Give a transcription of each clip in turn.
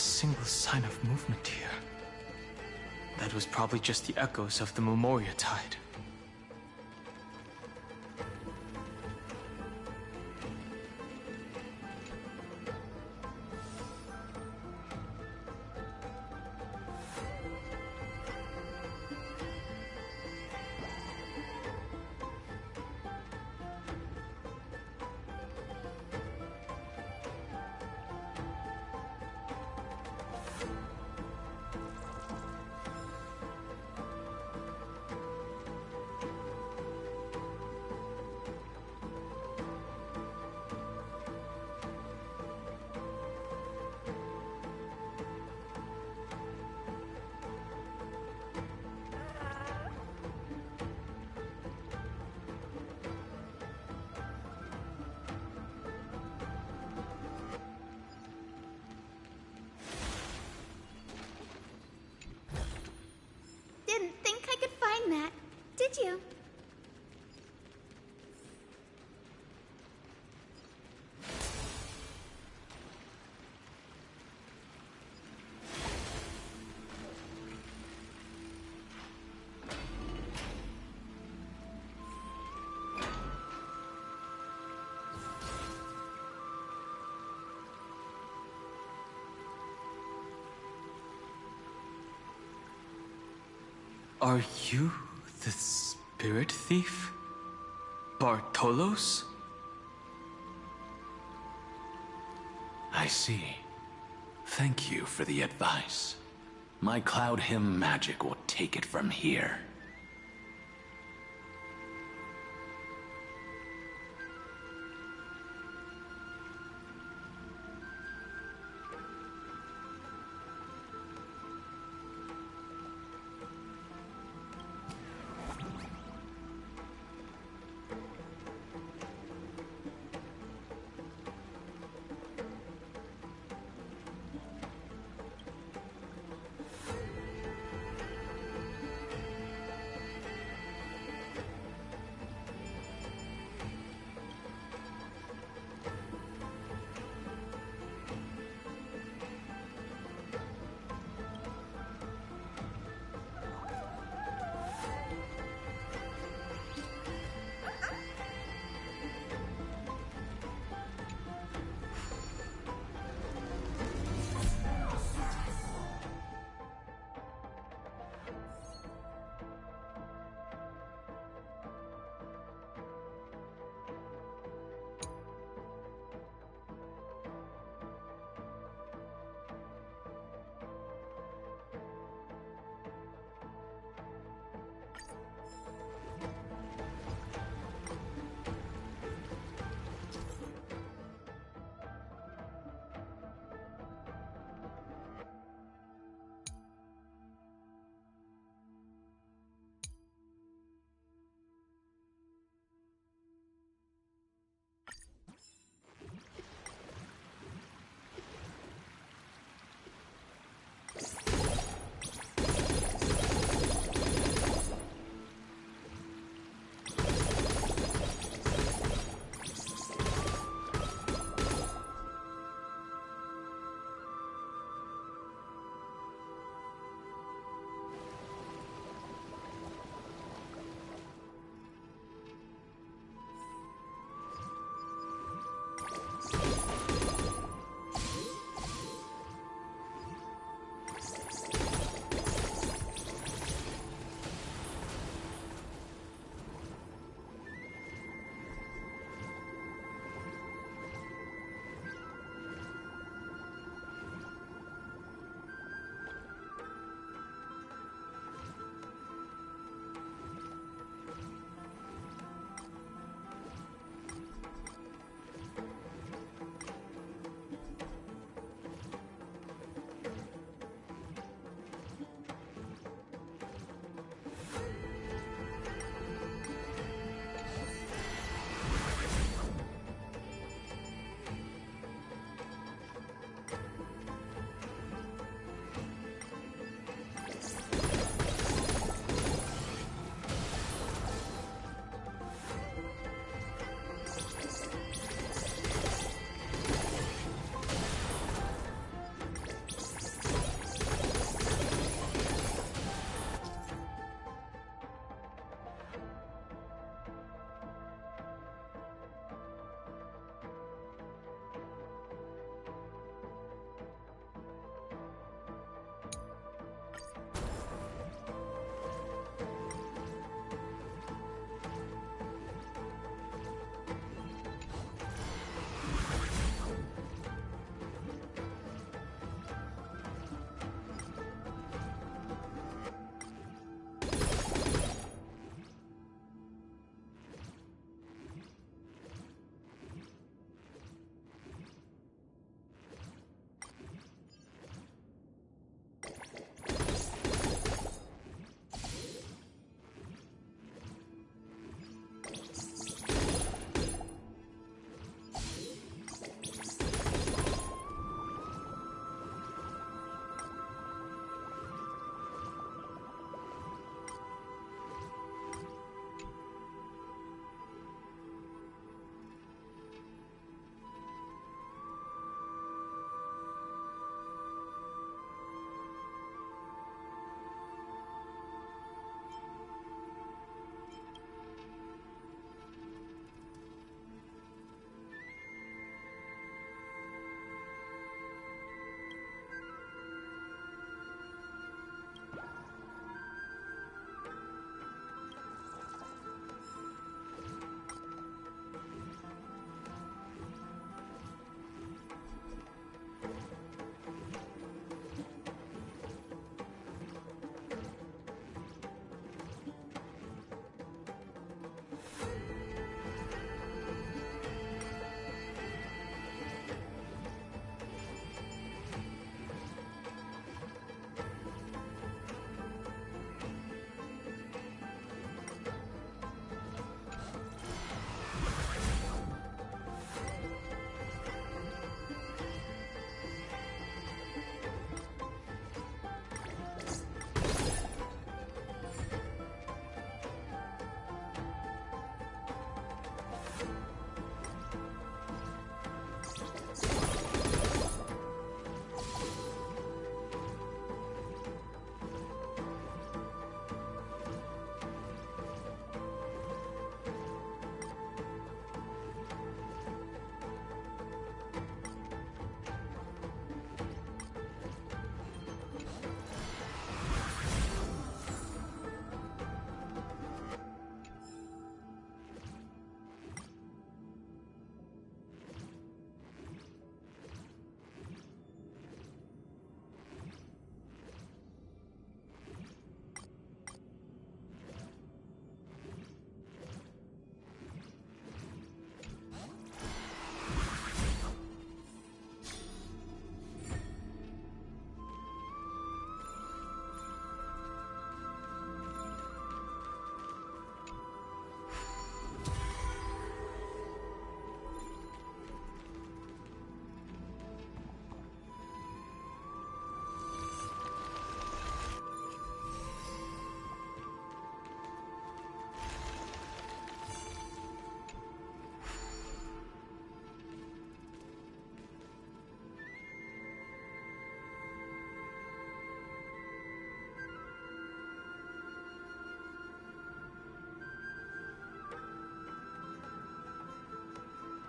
single sign of movement here. That was probably just the echoes of the Memoria Tide. Didn't think I could find that, did you? Are you the spirit thief? Bartolos? I see. Thank you for the advice. My Cloud Hymn magic will take it from here.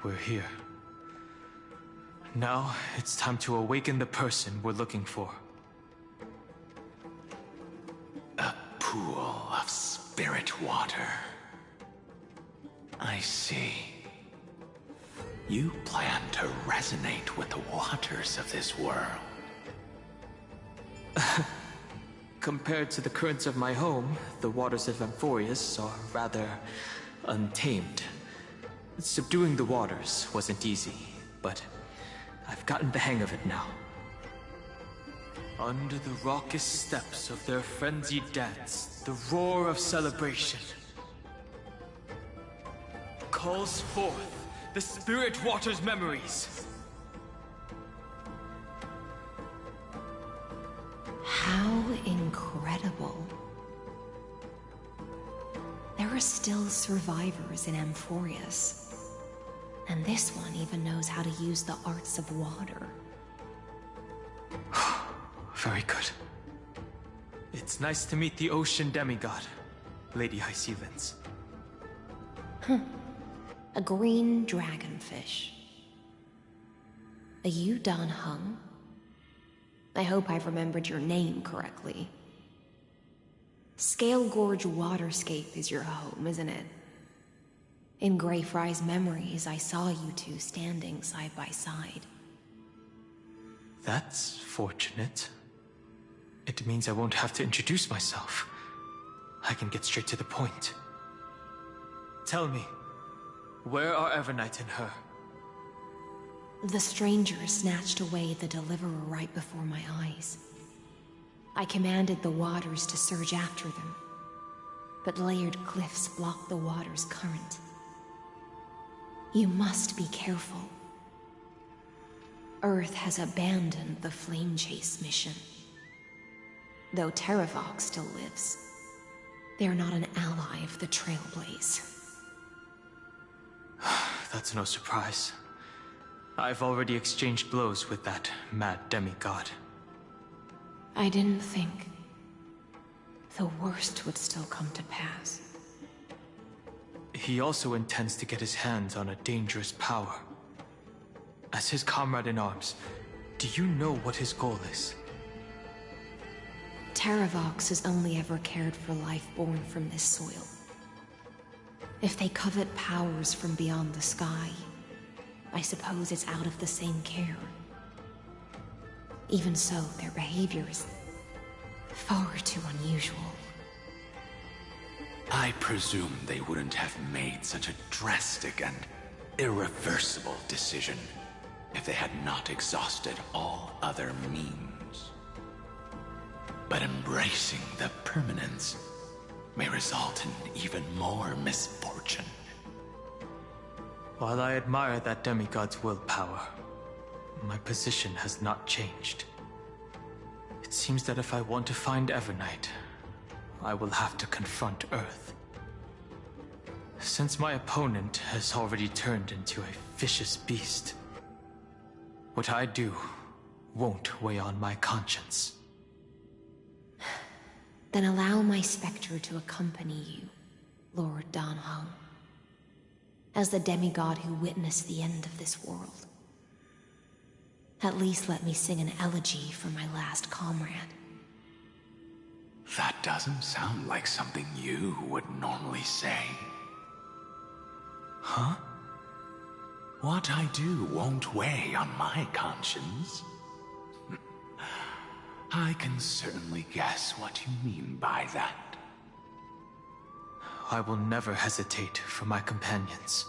we're here. Now, it's time to awaken the person we're looking for. A pool of spirit water. I see. You plan to resonate with the waters of this world. Compared to the currents of my home, the waters of Amphoreus are rather untamed. Subduing the waters wasn't easy, but I've gotten the hang of it now. Under the raucous steps of their frenzied dance, the roar of celebration calls forth the spirit water's memories. How incredible. There are still survivors in Amphoreus. And this one even knows how to use the arts of water. Very good. It's nice to meet the ocean demigod, Lady Hysealence. A green dragonfish. Are you Dan Hung? I hope I've remembered your name correctly. Scale Gorge Waterscape is your home, isn't it? In Greyfry's memories, I saw you two standing side by side. That's fortunate. It means I won't have to introduce myself. I can get straight to the point. Tell me, where are Evernight and her? The stranger snatched away the deliverer right before my eyes. I commanded the waters to surge after them, but layered cliffs blocked the water's current. You must be careful. Earth has abandoned the Flame Chase mission. Though Terravox still lives, they are not an ally of the Trailblazer. That's no surprise. I've already exchanged blows with that mad demigod. I didn't think the worst would still come to pass. He also intends to get his hands on a dangerous power. As his comrade in arms, do you know what his goal is? Terravox has only ever cared for life born from this soil. If they covet powers from beyond the sky, I suppose it's out of the same care. Even so, their behavior is far too unusual. I presume they wouldn't have made such a drastic and irreversible decision if they had not exhausted all other means. But embracing the permanence may result in even more misfortune. While I admire that demigod's willpower, my position has not changed. It seems that if I want to find Evernight, I will have to confront Earth. Since my opponent has already turned into a vicious beast, what I do won't weigh on my conscience. Then allow my specter to accompany you, Lord Dan Hung, as the demigod who witnessed the end of this world. At least let me sing an elegy for my last comrade. That doesn't sound like something you would normally say. Huh? What I do won't weigh on my conscience. I can certainly guess what you mean by that. I will never hesitate for my companions.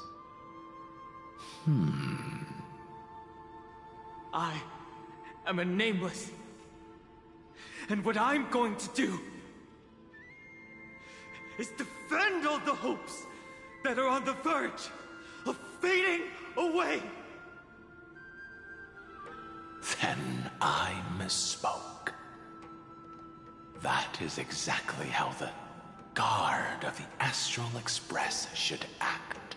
I am a nameless. And what I'm going to do is defend all the hopes that are on the verge of fading away. Then I misspoke. That is exactly how the Guard of the Astral Express should act.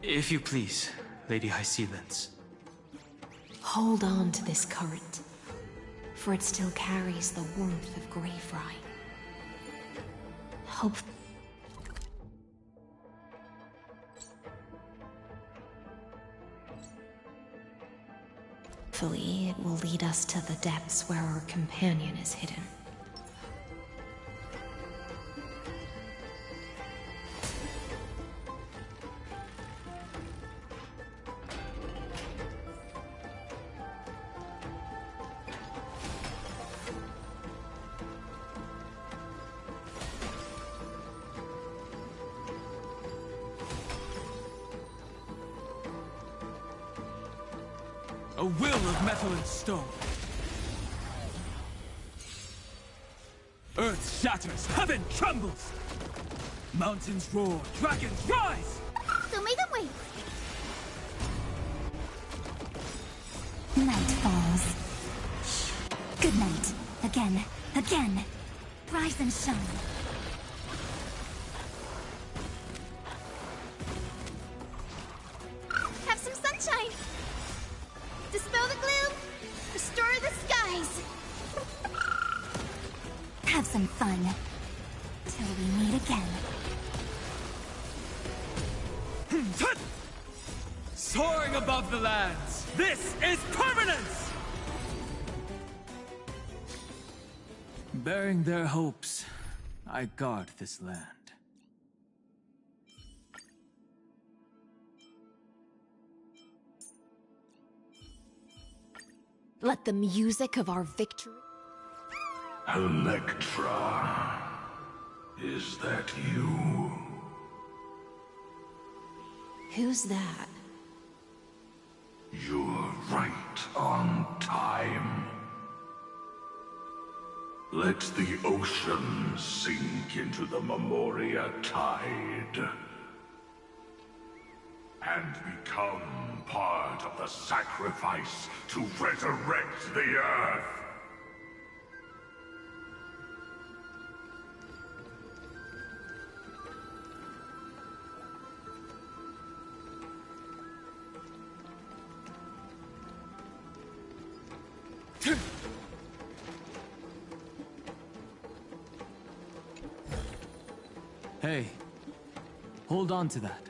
If you please, Lady Hysealence. Hold on to this current, for it still carries the warmth of Greyfry. Hope... Hopefully, it will lead us to the depths where our companion is hidden. A will of metal and stone. Earth shatters, heaven trembles. Mountains roar, dragons rise. So make them wait. Night falls. Good night. Again. Again. Rise and shine. Have some sunshine. Dispel the gloom. Restore the skies. Have some fun. Till we meet again. Soaring above the lands. This is permanence! Bearing their hopes, I guard this land. Let the music of our victory... Electra, is that you? Who's that? You're right on time. Let the ocean sink into the Memoria tide and become part of the sacrifice to resurrect the Earth. Hey, hold on to that.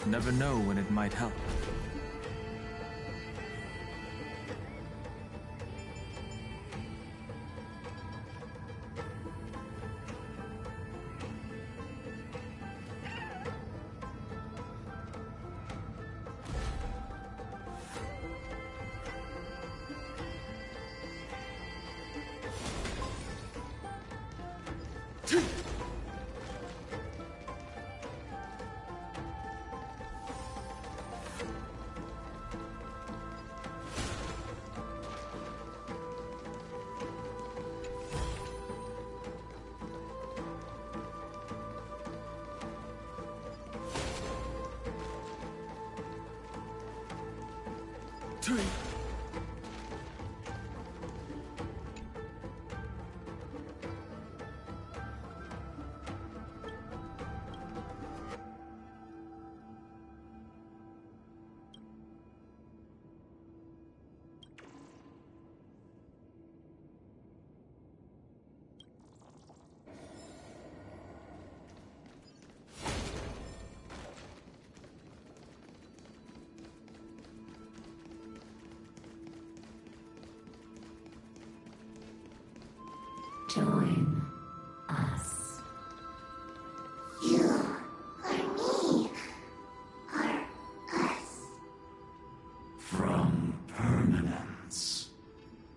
Never know when it might help. Join us. You or me or us. From permanence,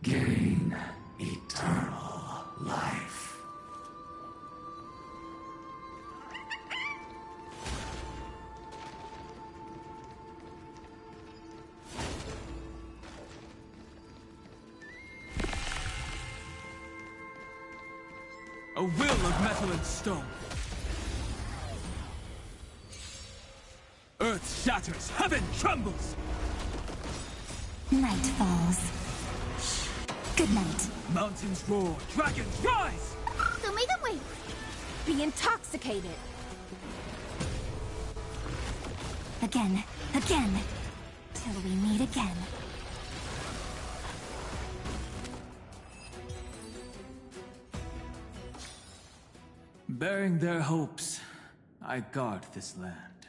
gain eternal life. A will of metal and stone. Earth shatters, heaven trembles. Night falls. Good night. Mountains roar, dragons rise. So make them wait. Be intoxicated. Again. Again. Till we meet again. Bearing their hopes, I guard this land.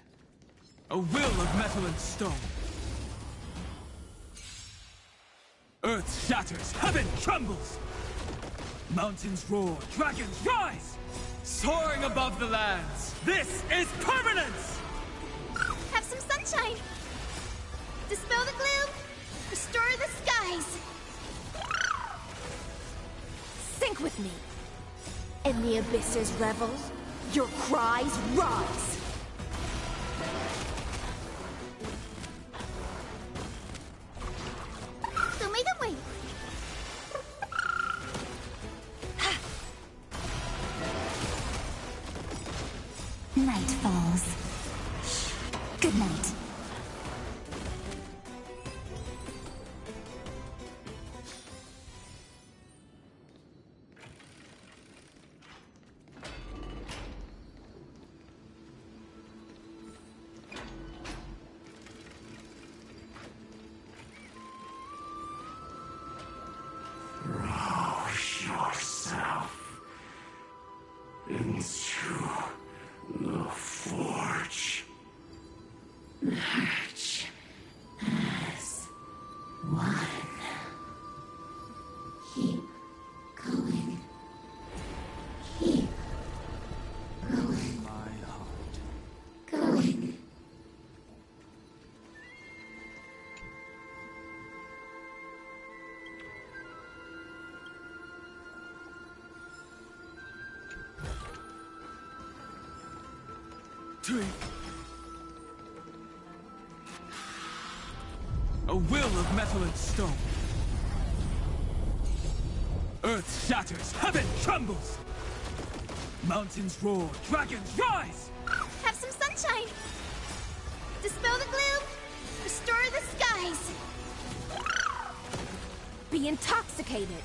A will of metal and stone. Earth shatters, heaven trembles! Mountains roar, dragons rise! Soaring above the lands, this is permanence! Have some sunshine! Dispel the gloom! Restore the skies! Sink with me! In the abyss's revels, your cries rise! Show me the way! Night falls. Good night. Yourself into the forge. March as one. Keep going. Keep going. My heart. Going. A will of metal and stone. Earth shatters, heaven trembles! Mountains roar, dragons rise! Have some sunshine! Dispel the gloom! Restore the skies! Be intoxicated!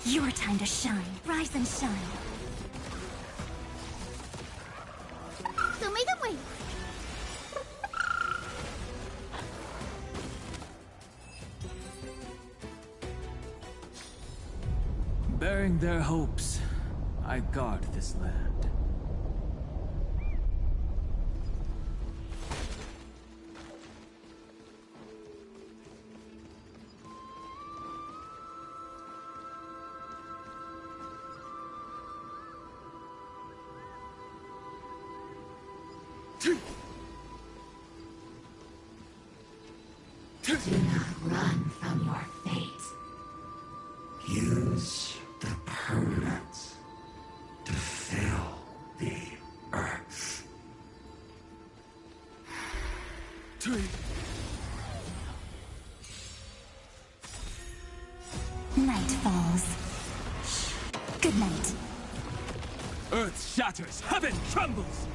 Your time to shine. Rise and shine. Show me the way! Bearing their hopes, I guard this land. Do not run from your fate. Use the permanence to fill the earth. Night falls. Good night. Earth shatters, heaven trembles!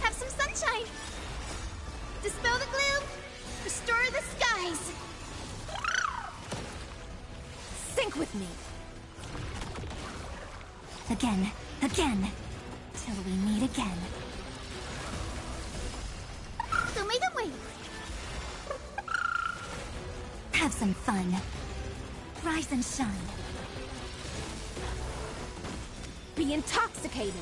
Have some sunshine! Dispel the gloom! Restore the skies! Sink with me! Again. Again. Till we meet again. Show me the way! Have some fun. Rise and shine. Be intoxicated!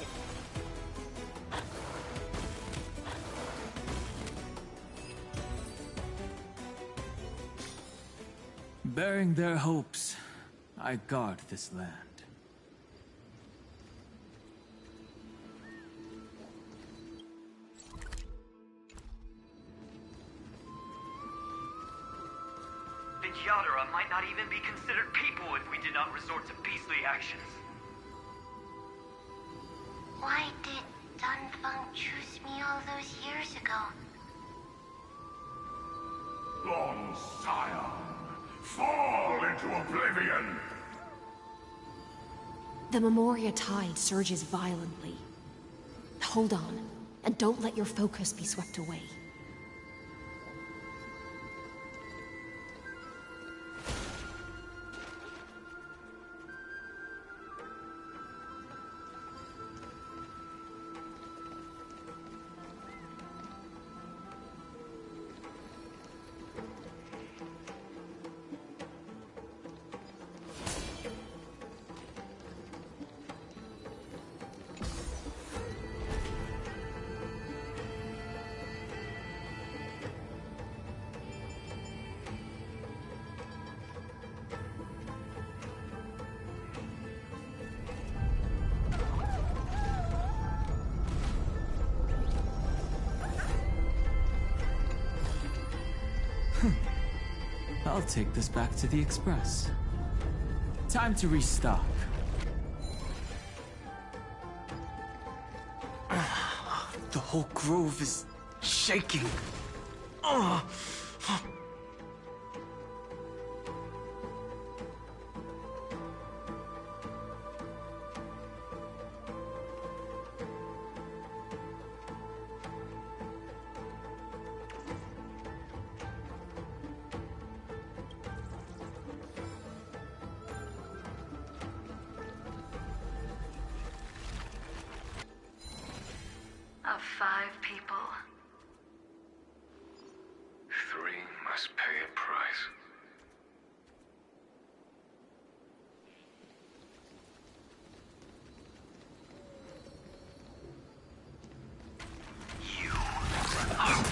Bearing their hopes, I guard this land. The Yadara might not even be considered people if we did not resort to beastly actions. Why did Dunfeng choose me all those years ago? Long Scion, fall into oblivion! The Memoria tide surges violently. Hold on, and don't let your focus be swept away. I'll take this back to the Express. Time to restock. The whole grove is shaking. Of 5 people, 3 must pay a price. you are...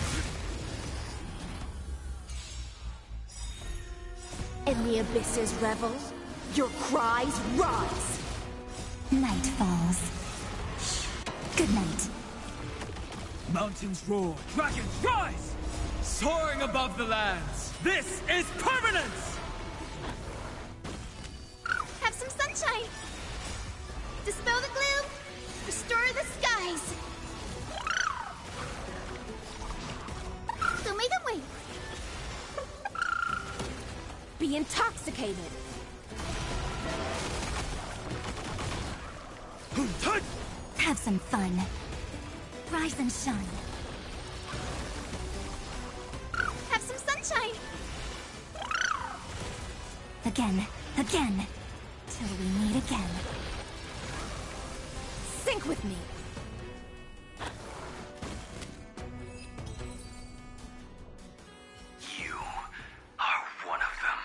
In the abyss's revels, your cries rise! Night falls. Good night. Mountains roar, dragons rise! Soaring above the lands, this is permanence! Have some sunshine! Dispel the gloom! Restore the skies! So make them wait! Be intoxicated! Have some fun. Rise and shine. Have some sunshine! Again. Till we meet again. Sync with me! You are one of them.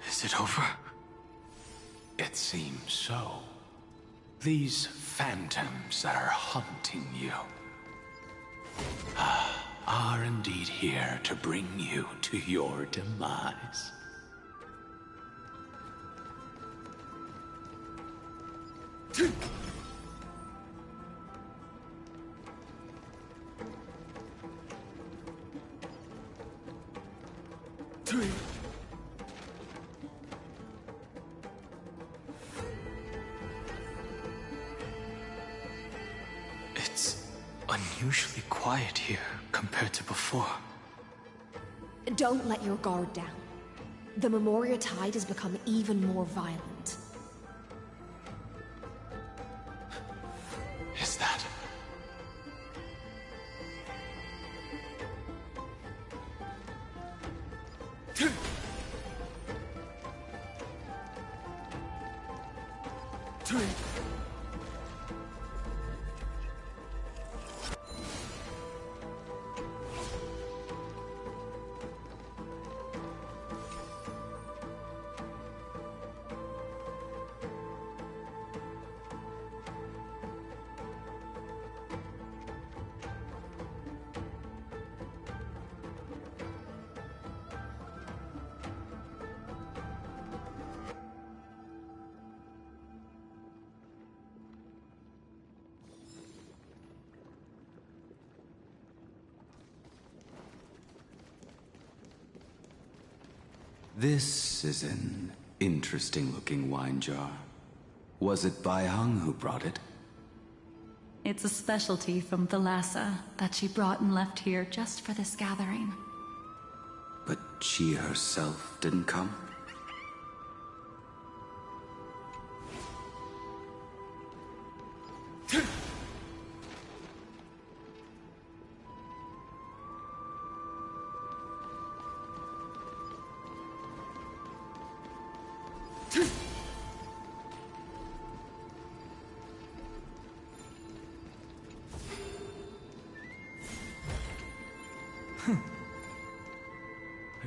Is it over? It seems so. These phantoms that are haunting you are indeed here to bring you to your demise. It's unusually quiet here compared to before. Don't let your guard down. The Memoria Tide has become even more violent. Is that... This is an interesting-looking wine jar. Was it Baihang who brought it? It's a specialty from Thalassa that she brought and left here just for this gathering. But she herself didn't come?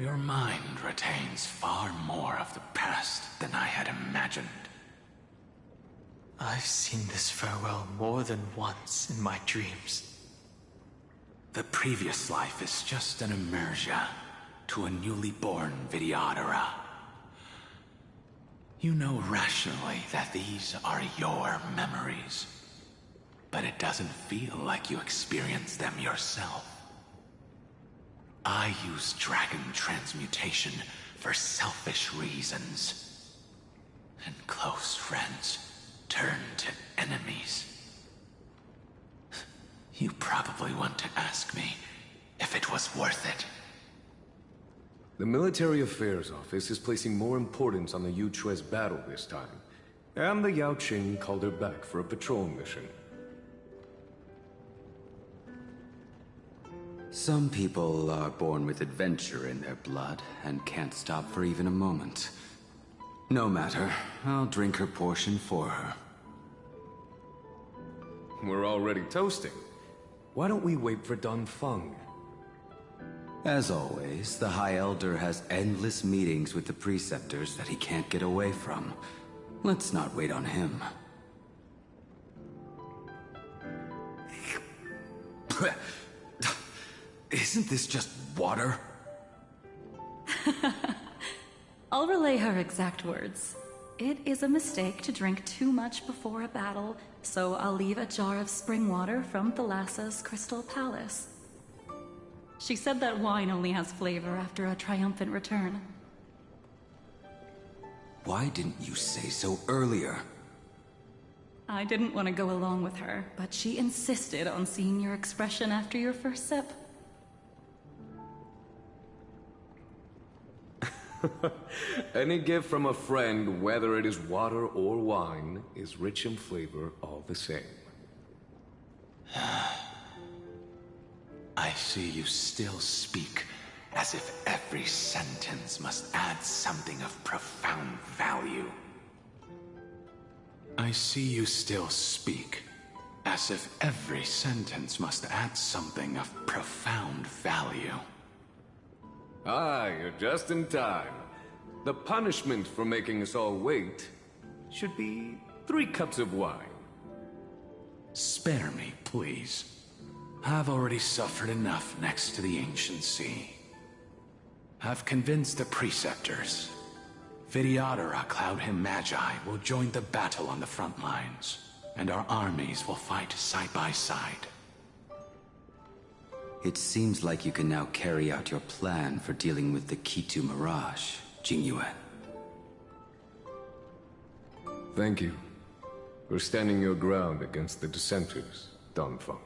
Your mind retains far more of the past than I had imagined. I've seen this farewell more than once in my dreams. The previous life is just an immersia to a newly born Vidyadhara. You know rationally that these are your memories, but it doesn't feel like you experienced them yourself. I use dragon transmutation for selfish reasons, and close friends turn to enemies. You probably want to ask me if it was worth it. The Military Affairs Office is placing more importance on the Yuchue's battle this time, and the Yaoqing called her back for a patrol mission. Some people are born with adventure in their blood and can't stop for even a moment. No matter, I'll drink her portion for her. We're already toasting. Why don't we wait for Dunfeng? As always, the High Elder has endless meetings with the Preceptors that he can't get away from. Let's not wait on him. Isn't this just water? I'll relay her exact words. It is a mistake to drink too much before a battle, so I'll leave a jar of spring water from Thalassa's Crystal Palace. She said that wine only has flavor after a triumphant return. Why didn't you say so earlier? I didn't want to go along with her, but she insisted on seeing your expression after your first sip. Any gift from a friend, whether it is water or wine, is rich in flavor all the same. I see you still speak as if every sentence must add something of profound value. I see you still speak as if every sentence must add something of profound value. Ah, you're just in time. The punishment for making us all wait should be 3 cups of wine. Spare me, please. I've already suffered enough next to the Ancient Sea. I've convinced the Preceptors. Vidyadhara Cloudhim Magi will join the battle on the front lines, and our armies will fight side by side. It seems like you can now carry out your plan for dealing with the Kitu Mirage, Jingyuan. Thank you for standing your ground against the dissenters, Dunfeng.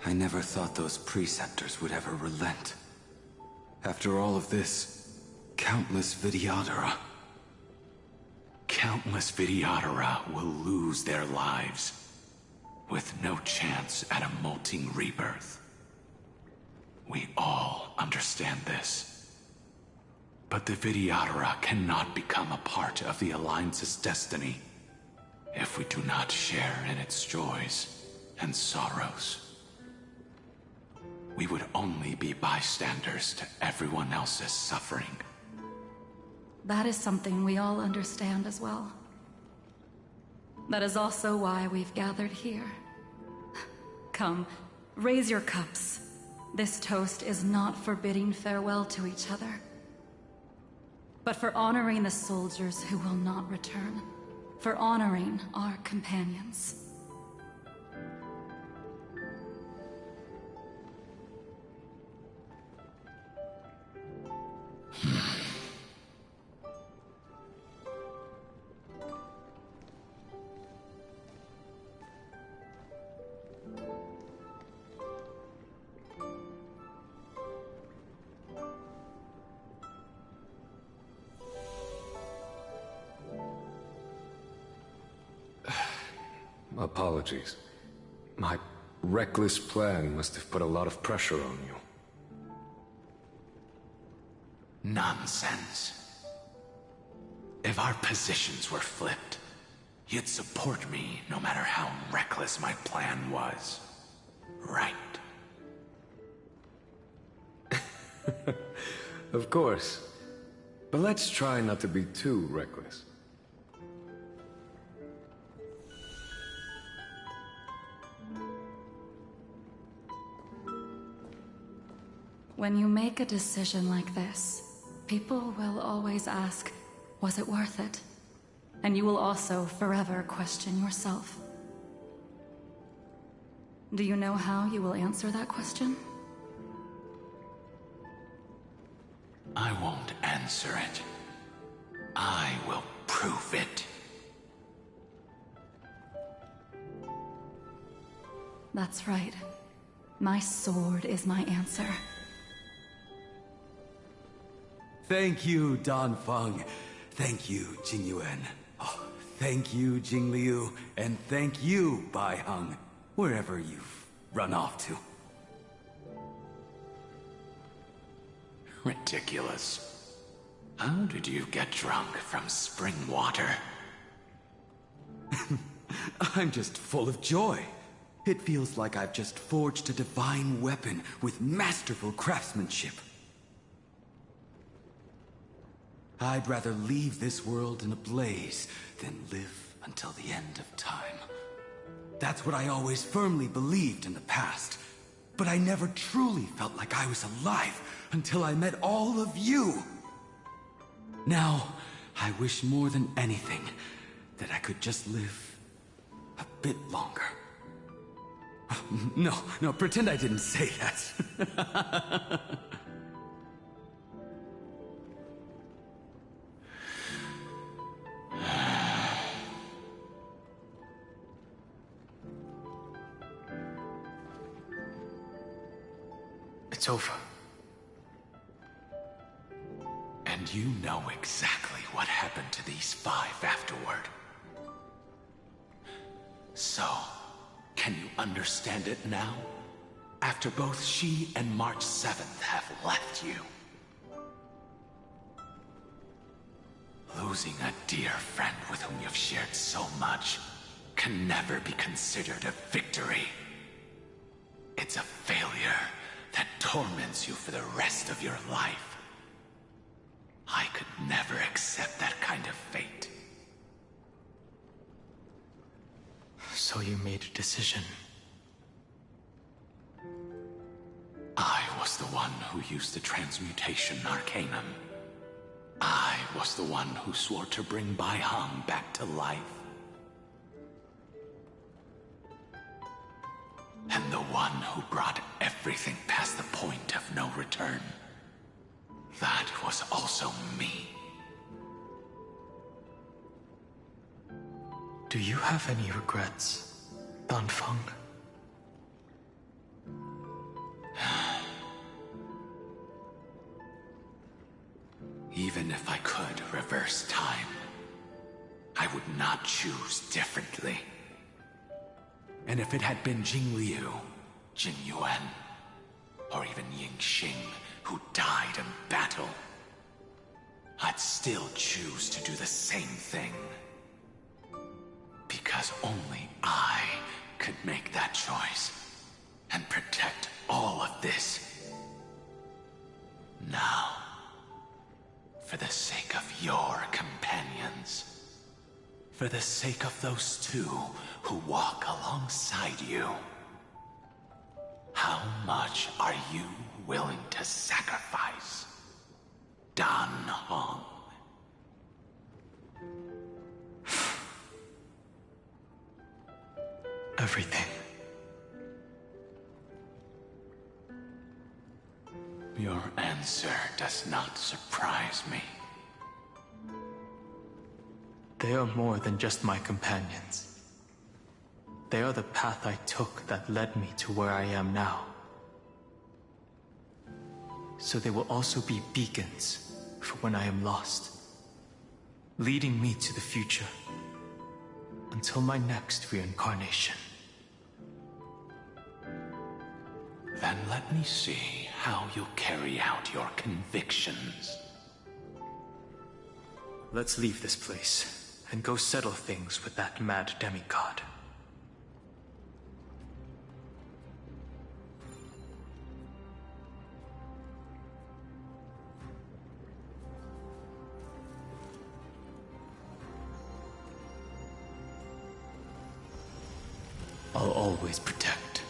I never thought those Preceptors would ever relent. After all of this, countless Vidyadhara. Countless Vidyadhara will lose their lives, with no chance at a molting rebirth. We all understand this. But the Vidyadhara cannot become a part of the Alliance's destiny if we do not share in its joys and sorrows. We would only be bystanders to everyone else's suffering. That is something we all understand as well. That is also why we've gathered here. Come, raise your cups. This toast is not for bidding farewell to each other, but for honoring the soldiers who will not return, for honoring our companions. Apologies. My reckless plan must have put a lot of pressure on you. Nonsense. If our positions were flipped, you'd support me no matter how reckless my plan was. Right? Of course. But let's try not to be too reckless. When you make a decision like this, people will always ask, was it worth it? And you will also forever question yourself. Do you know how you will answer that question? I won't answer it. I will prove it. That's right. My sword is my answer. Thank you, Danfeng. Thank you, Jingyuan. Oh, thank you, Jingliu. And thank you, Baiheng. Wherever you've run off to. Ridiculous. How did you get drunk from spring water? I'm just full of joy. It feels like I've just forged a divine weapon with masterful craftsmanship. I'd rather leave this world in a blaze than live until the end of time. That's what I always firmly believed in the past. But I never truly felt like I was alive until I met all of you. Now, I wish more than anything that I could just live a bit longer. No, pretend I didn't say that. It's over. And you know exactly what happened to these 5 afterward. So, can you understand it now? After both she and March 7th have left you. Losing a dear friend with whom you've shared so much can never be considered a victory. It's a failure that torments you for the rest of your life. I could never accept that kind of fate. So you made a decision. I was the one who used the transmutation arcanum. I was the one who swore to bring Baiheng back to life. And the one who brought everything past the point of no return. That was also me. Do you have any regrets, Danfeng? Even if I could reverse time, I would not choose differently. And if it had been Jingliu, Jingyuan, or even Yingxing who died in battle, I'd still choose to do the same thing. Because only I could make that choice and protect all of this. Now, for the sake of your companions, for the sake of those 2 who walk alongside you, how much are you willing to sacrifice, Dan Hong? Everything. Your answer does not surprise me. They are more than just my companions. They are the path I took that led me to where I am now. So they will also be beacons for when I am lost, leading me to the future until my next reincarnation. Then let me see how you'll carry out your convictions. Let's leave this place and go settle things with that mad demigod. always protect.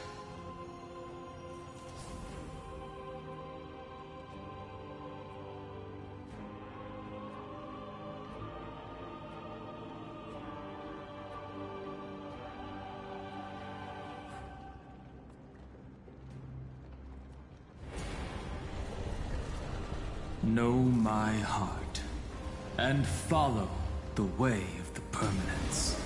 Know my heart, and follow the way of the permanence.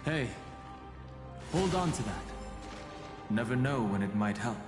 Hey, hold on to that. Never know when it might help.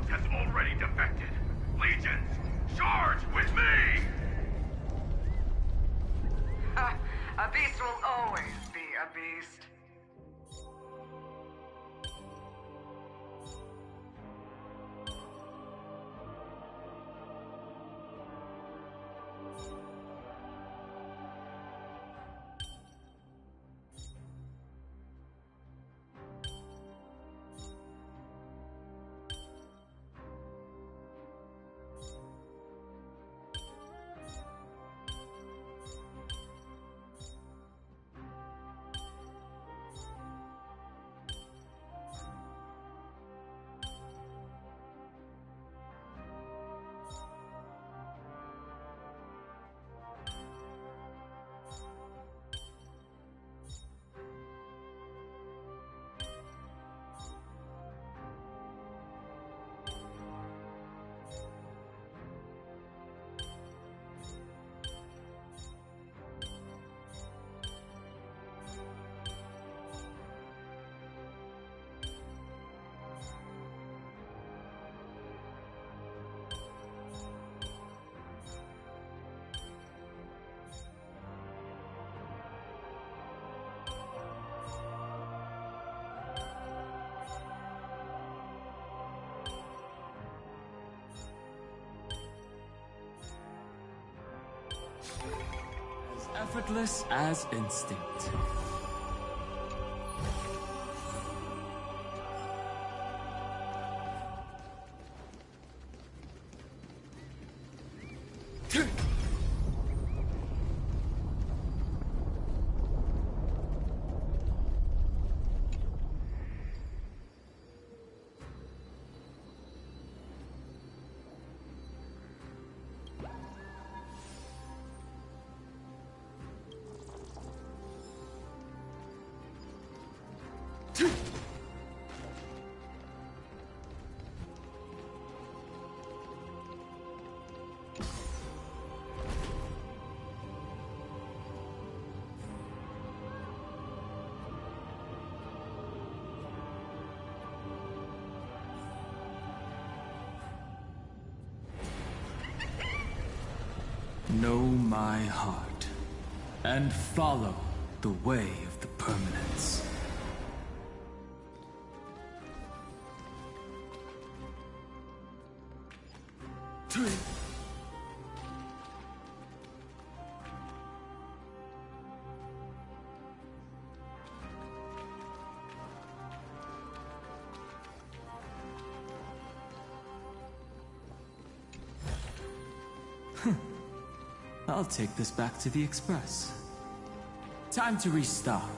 Has already defected. Legions, charge with me! A beast will always be a beast. As effortless as instinct. Know my heart, and follow the way of the permanence. I'll take this back to the Express. Time to restock.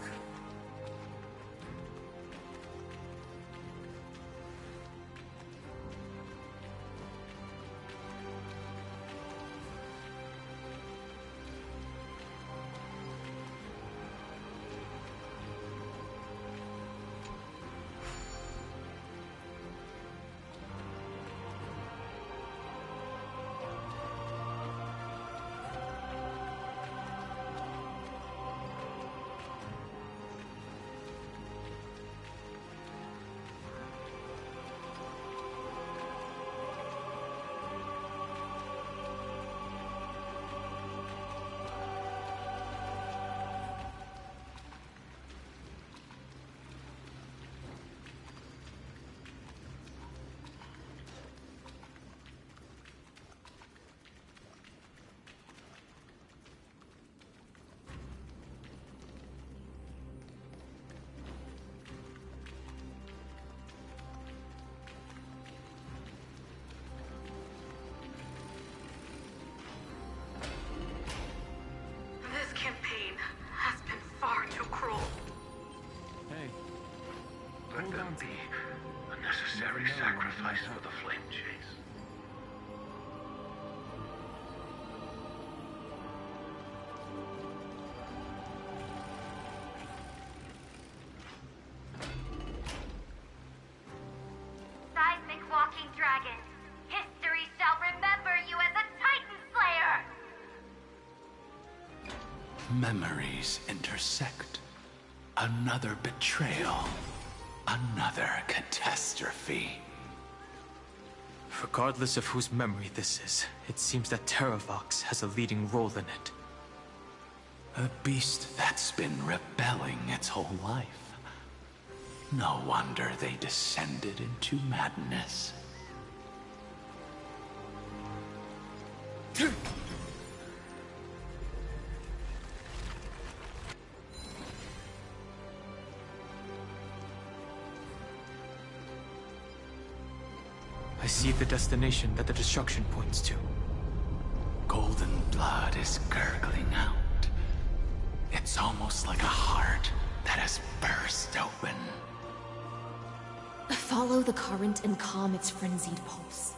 be a necessary sacrifice for the flame chase. Seismic walking dragon, history shall remember you as a Titan Slayer! Memories intersect. Another betrayal. Another catastrophe. Regardless of whose memory this is, it seems that Terravox has a leading role in it. A beast that's been rebelling its whole life. No wonder they descended into madness. I see the destination that the destruction points to. Golden blood is gurgling out. It's almost like a heart that has burst open. Follow the current and calm its frenzied pulse.